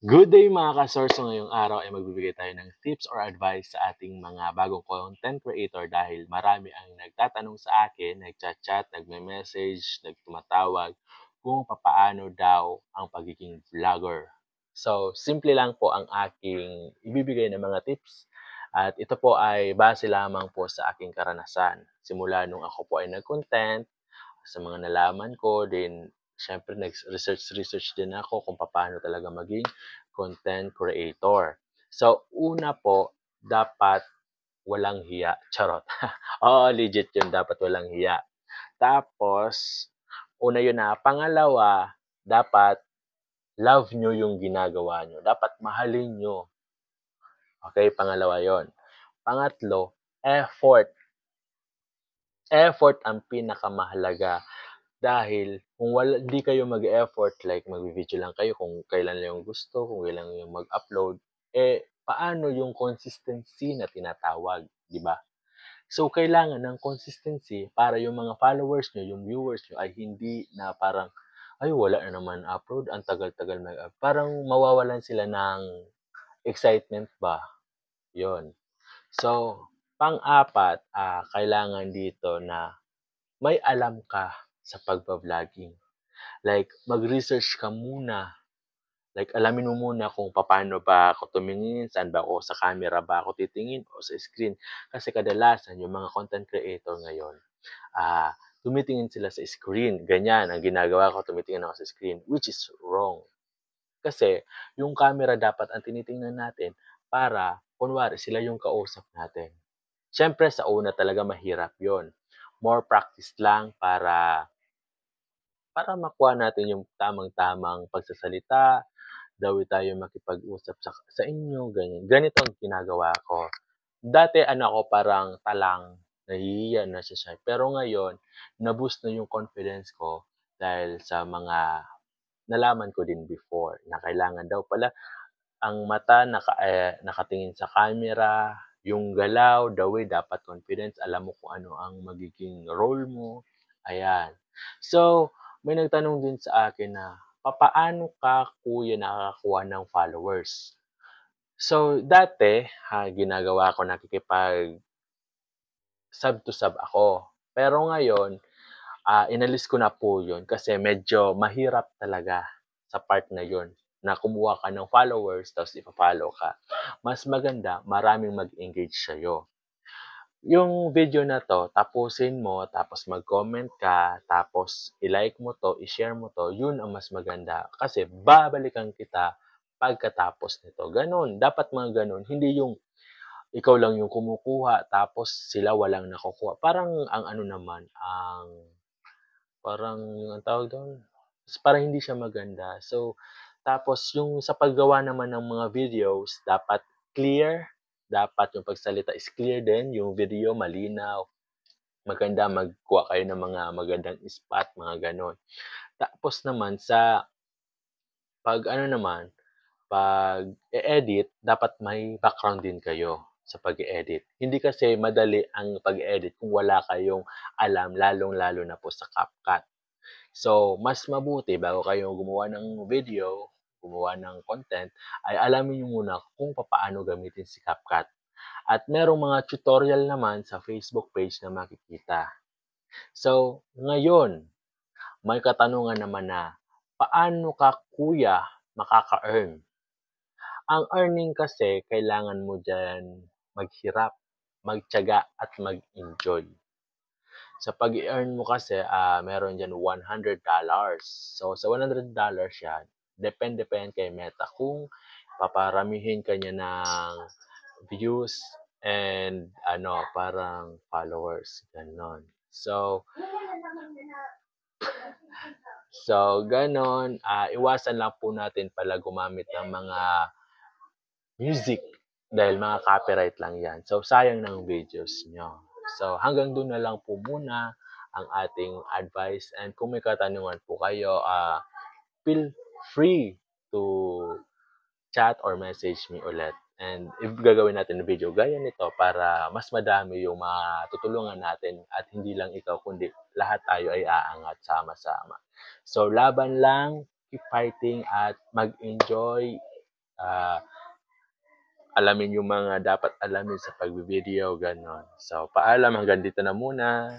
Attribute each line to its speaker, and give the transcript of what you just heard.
Speaker 1: Good day mga ka-source! So ngayong araw ay magbibigay tayo ng tips or advice sa ating mga bagong content creator dahil marami ang nagtatanong sa akin, nagchat-chat, nagme-message, nagtumatawag kung papaano daw ang pagiging vlogger. So, simple lang po ang aking ibibigay na mga tips at ito po ay base lamang po sa aking karanasan. Simula nung ako po ay nag-content, sa mga nalaman ko din, syempre nag-research din ako kung paano talaga maging content creator. So, una po, dapat walang hiya. Charot. Oo, legit yun. Dapat walang hiya. Tapos, una yun na. Pangalawa, dapat love nyo yung ginagawa nyo. Dapat mahalin nyo. Okay, pangalawa yon. Pangatlo, effort. Effort ang pinakamahalaga. Dahil kung hindi kayo mag-effort, like mag-video lang kayo kung kailan lang yung gusto, kung kailan yung mag-upload, paano yung consistency na tinatawag, di ba? So, kailangan ng consistency para yung mga followers nyo, yung viewers nyo, ay hindi na parang, ay, wala na naman upload, ang tagal-tagal mag-upload. Parang mawawalan sila ng excitement ba? Yon. So, pang-apat, kailangan dito na may alam ka sa pagba-vlogging. Like, mag-research ka muna. Like, alamin mo muna kung paano ba ako tumingin, saan ba ako, sa camera ba ako titingin o sa screen. Kasi kadalasan, yung mga content creator ngayon, tumitingin sila sa screen. Ganyan, ang ginagawa ko, tumitingin ako sa screen, which is wrong. Kasi, yung camera dapat ang tinitingnan natin para, kunwari, sila yung kausap natin. Siyempre, sa una talaga mahirap yon. More practice lang para makuha natin yung tamang-tamang pagsasalita, dawi tayo makipag-usap sa inyo, ganyan. Ganito ang ginagawa ko. Dati ako parang talang, nahihiya na siya. Pero ngayon, na-boost na yung confidence ko dahil sa mga nalaman ko din before na kailangan daw pala ang mata nakatingin sa camera, yung galaw, the way, dapat confidence, alam mo kung ano ang magiging role mo. Ayan. So, may nagtanong din sa akin na, papaano ka kuya nakakakuha ng followers? So, dati, ginagawa ko, nakikipag sub to sub ako. Pero ngayon, inalis ko na po yun kasi medyo mahirap talaga sa part na yun na kumuha ka ng followers tapos ipa-follow ka. Mas maganda, maraming mag-engage sa'yo. Yung video na to, tapusin mo, tapos mag-comment ka, tapos i-like mo to, i-share mo to, yun ang mas maganda. Kasi babalikan kita pagkatapos nito. Ganon, dapat mga ganon. Hindi yung ikaw lang yung kumukuha, tapos sila walang nakukuha. Parang ang ano naman, parang ang tawag doon, parang hindi siya maganda. So, tapos yung sa paggawa naman ng mga videos, dapat clear, dapat yung pagsalita is clear din, yung video malinaw, maganda, magkuha kayo ng mga magandang spot, mga ganon. Tapos naman sa pag pag edit dapat may background din kayo sa pag-edit. Hindi kasi madali ang pag-edit kung wala kayong alam, lalong-lalo na po sa CapCut. So, mas mabuti bago kayo gumawa ng video, gumawa ng content, ay alamin niyo muna kung paano gamitin si CapCut. At merong mga tutorial naman sa Facebook page na makikita. So, ngayon, may katanungan naman na, paano ka kuya makaka-earn? Ang earning kasi, kailangan mo dyan maghirap, magtiyaga at mag-enjoy. Sa pag-earn mo kasi, meron dyan $100. So, sa $100 yan, depende pa yan kay Meta kung paparamihin ka niya ng views and parang followers, ganon. So ganon, iwasan lang po natin pala gumamit ng mga music dahil mga copyright lang yan. So, sayang ng videos nyo. So, hanggang doon na lang po muna ang ating advice. And kung may katanungan po kayo, feel free to chat or message me ulit. And if gagawin natin ng video gaya nito para mas madami yung matutulungan natin at hindi lang ikaw kundi lahat tayo ay aangat sama-sama. So laban lang, keep fighting at mag-enjoy ah, alamin yung mga dapat alamin sa pagvi-video, gano'n. So, paalam hanggang dito na muna.